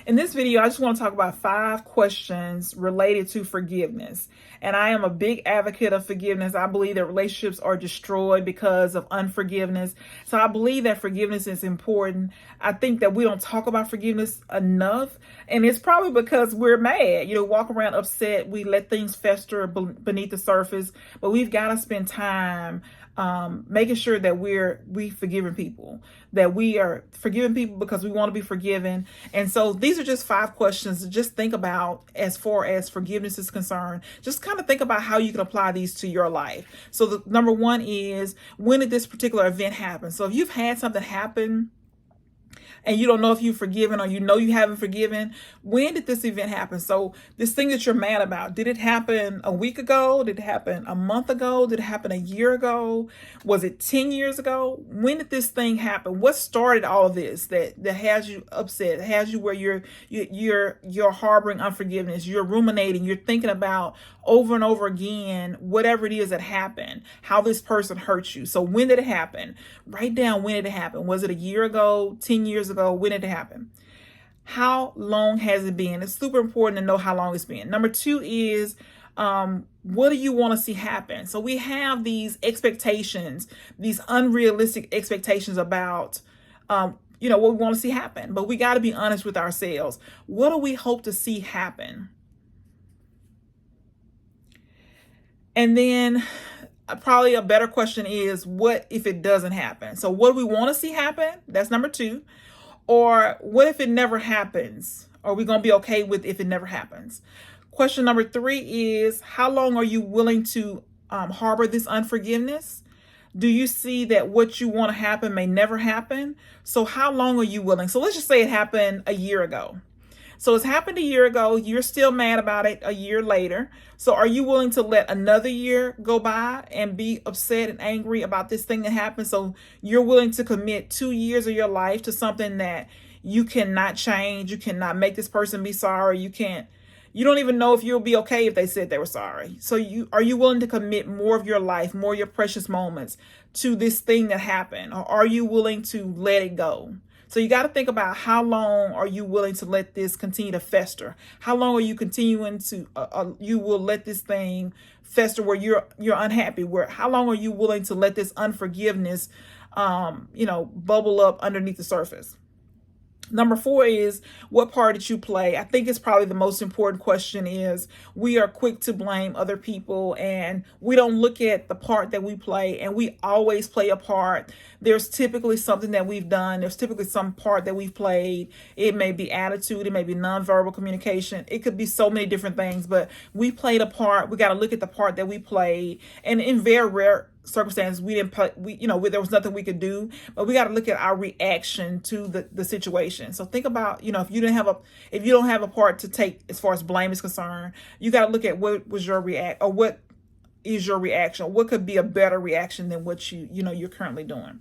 In this video, I just want to talk about 5 questions related to forgiveness. And I am a big advocate of forgiveness. I believe that relationships are destroyed because of unforgiveness. So I believe that forgiveness is important. I think that we don't talk about forgiveness enough. And it's probably because we're mad. Walk around upset. We let things fester beneath the surface. But we've got to spend time making sure that we forgiving people, that we are forgiving people because we want to be forgiven. And so these are just 5 questions to just think about as far as forgiveness is concerned. Just kind of think about how you can apply these to your life. So the number 1 is, when did this particular event happen? So if you've had something happen and you don't know if you've forgiven, or you haven't forgiven, when did this event happen? So this thing that you're mad about, did it happen a week ago? Did it happen a month ago? Did it happen a year ago? Was it 10 years ago? When did this thing happen? What started all of this that has you upset, has you where you're harboring unforgiveness, you're ruminating, you're thinking about over and over again whatever it is that happened, how this person hurt you. So when did it happen? Write down, when did it happen? Was it a year ago, 10 years ago? When did it happen? How long has it been? It's super important to know how long it's been. Number 2 is, what do you want to see happen? So we have these expectations, these unrealistic expectations about what we want to see happen. But we got to be honest with ourselves. What do we hope to see happen? And then probably a better question is, what if it doesn't happen? So what do we want to see happen? That's number 2. Or what if it never happens? Are we going to be okay with if it never happens? Question number 3 is, how long are you willing to harbor this unforgiveness? Do you see that what you want to happen may never happen? So how long are you willing? So let's just say it happened a year ago. So it's happened a year ago. You're still mad about it a year later. So are you willing to let another year go by and be upset and angry about this thing that happened? So you're willing to commit 2 years of your life to something that you cannot change. You cannot make this person be sorry. You don't even know if you'll be okay if they said they were sorry. So are you willing to commit more of your life, more of your precious moments to this thing that happened? Or are you willing to let it go? So you got to think about, how long are you willing to let this continue to fester? How long are you continuing to, you will let this thing fester where you're unhappy? How long are you willing to let this unforgiveness, bubble up underneath the surface? Number 4 is, what part did you play? I think it's probably the most important question. Is, we are quick to blame other people, and we don't look at the part that we play, and we always play a part. There's typically something that we've done. There's typically some part that we've played. It may be attitude. It may be nonverbal communication. It could be so many different things, but we played a part. We got to look at the part that we played. And in very rare circumstances, we didn't play, there was nothing we could do, but we got to look at our reaction to the situation. So think about, if you don't have a part to take as far as blame is concerned, you got to look at what was your what is your reaction? What could be a better reaction than what you're currently doing?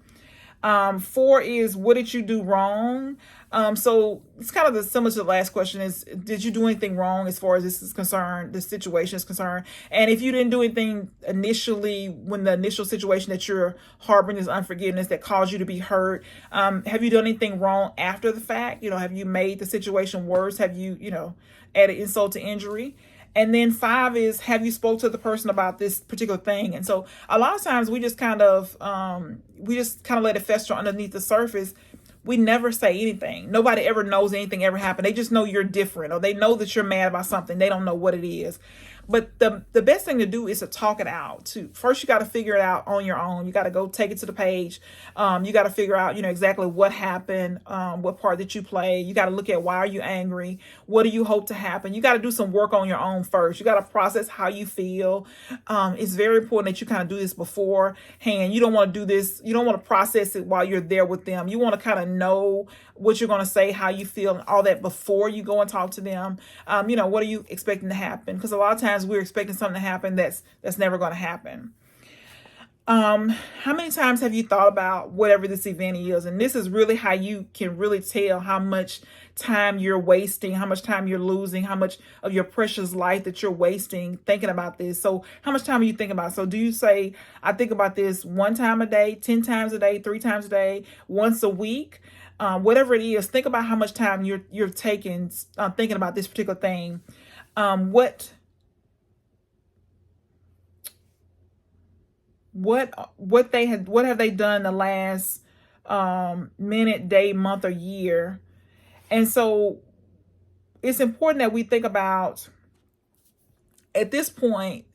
4 is, what did you do wrong? So it's kind of similar to the last question, is, did you do anything wrong as far as this is concerned, this situation is concerned? And if you didn't do anything initially, when the initial situation that you're harboring is unforgiveness that caused you to be hurt, have you done anything wrong after the fact? Have you made the situation worse? Have you, added insult to injury? And then 5 is, have you spoke to the person about this particular thing? And so a lot of times we just kind of let it fester underneath the surface. We never say anything. Nobody ever knows anything ever happened. They just know you're different, or they know that you're mad about something. They don't know what it is. But the best thing to do is to talk it out too. First, you got to figure it out on your own. You got to go take it to the page. You got to figure out, exactly what happened, what part that you played. You got to look at, why are you angry? What do you hope to happen? You got to do some work on your own first. You got to process how you feel. It's very important that you kind of do this beforehand. You don't want to do this. You don't want to process it while you're there with them. You want to kind of know what you're going to say, how you feel, and all that before you go and talk to them. What are you expecting to happen? Because a lot of times we're expecting something to happen that's never going to happen. How many times have you thought about whatever this event is? And this is really how you can really tell how much time you're wasting, how much time you're losing, how much of your precious life that you're wasting thinking about this. So how much time are you thinking about? So do you say, I think about this 1 time a day, 10 times a day, 3 times a day, once a week? whatever it is, think about how much time you're taking thinking about this particular thing. What what have they done the last minute, day, month, or year? And so it's important that we think about, at this point,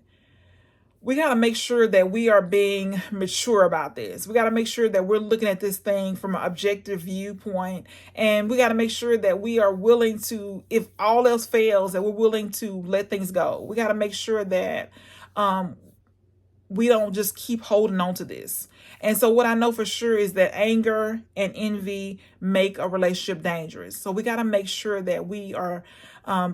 we got to make sure that we are being mature about this. We got to make sure that we're looking at this thing from an objective viewpoint. And we got to make sure that we are willing to, if all else fails, that we're willing to let things go. We got to make sure that we don't just keep holding on to this. And so what I know for sure is that anger and envy make a relationship dangerous. So we got to make sure that we are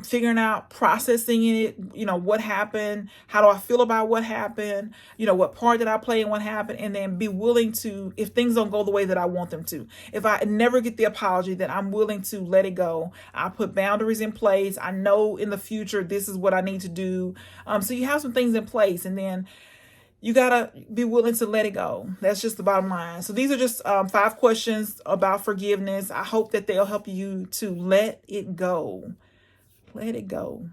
figuring out, processing it, what happened, how do I feel about what happened, what part did I play in what happened, and then be willing to, if things don't go the way that I want them to, if I never get the apology, then I'm willing to let it go. I put boundaries in place. I know in the future this is what I need to do. So you have some things in place, and then you gotta be willing to let it go. That's just the bottom line. So these are just 5 questions about forgiveness. I hope that they'll help you to let it go. Let it go.